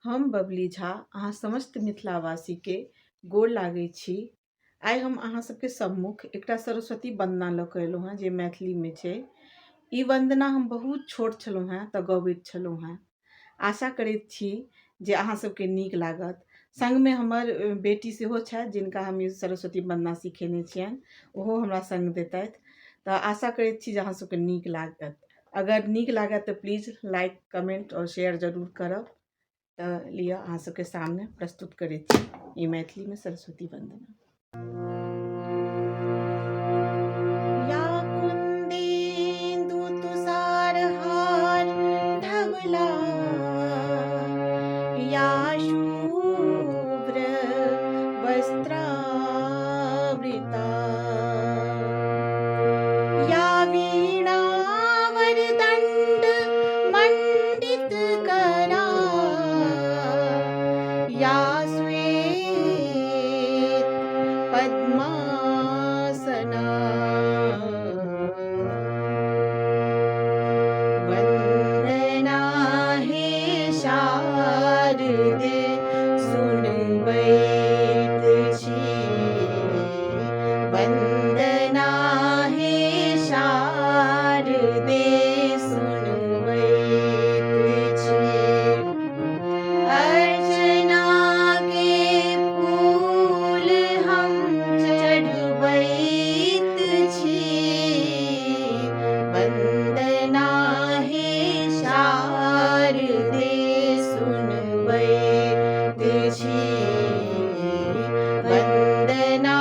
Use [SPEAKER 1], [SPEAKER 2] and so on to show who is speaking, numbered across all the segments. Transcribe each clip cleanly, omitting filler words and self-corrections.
[SPEAKER 1] हम बबली झा अहाँ समस्त मिथिलावासी के गोर लागै छी। आइ हम अहाँ सबके सम्मुख एकटा सरस्वती वंदना लऽ कऽ एलहुँ हेँ जे मैथिलीमे छै। ई वंदना हम बहुत छोट छलहुँ हेँ तऽ गबैत छलहुँ हेँ। आशा करैत छी जे अहाँ सबके नीक लागत। संगमे हमर बेटी सेहो छथि जिनका हम ई सरस्वती वंदना सिखेने छियनि, ओहो हमरा संग देतथि। तऽ आशा करैत छी जे अहाँ सबके नीक लागत। अगर नीक लागत तऽ प्लीज लाइक, कमेंट और शेयर जरूर करब। तऽ लिअ अहाँ सबके सामने प्रस्तुत करैत छी ई मैथिलीमे सरस्वती वंदना। या कुंदेन्दु तुषारहार धवला, या शुभ्र वस्त्रावृता, या वीणा वरदंड मंडितकरा, या श्वेत पद्मासना। वंदना हे शारदे सुनबैत छी। वंदना हे शारदे सुनबैत छी। अर्चना के फूल हम चढ़बैत छी। वंदना हे शारदे सुनबैत छी। वंदना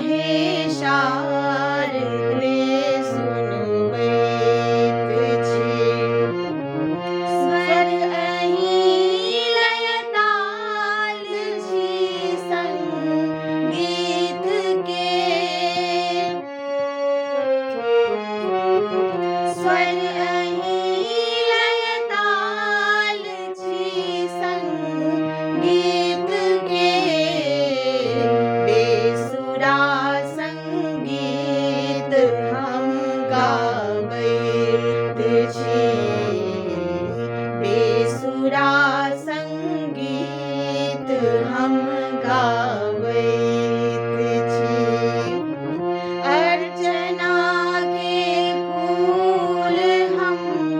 [SPEAKER 1] हे शारदे सुनबैत छी। स्वर अहीं लय ताल छी संगीत के। स्वर अहीं लय ताल छी संगीत के। बेसुरा संगीत हम गाबैत छी। बेसुरा संगीत हम गाबैत छी। अर्चना के फूल हम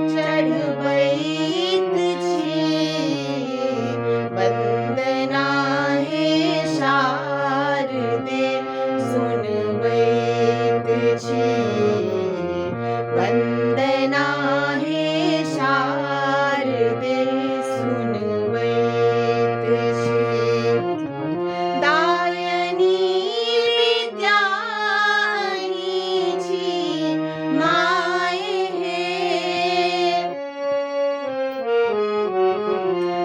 [SPEAKER 1] चढ़बैत छी। वंदना हे शारदे सुनबैत छी। वंदना हे शारदे सुनबैत छी। दायनी विद्या अहीं छी माय हे।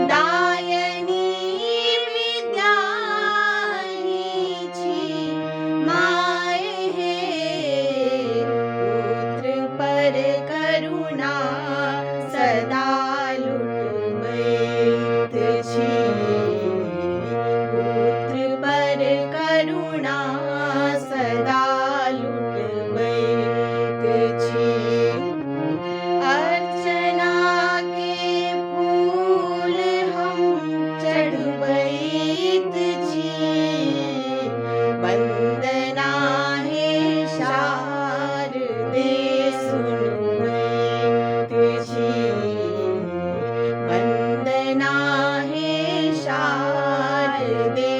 [SPEAKER 1] दायनी विद्या अहीं छी माय हे। पुत्र पर करुणा सदा लुटबैत छी। पुत्र पर करुणा सदा लुटबैत छी। अर्चना के फूल हम चढ़बैत छी। वंदना हे शारदे सुनबैत छी। वंदना हे शारदे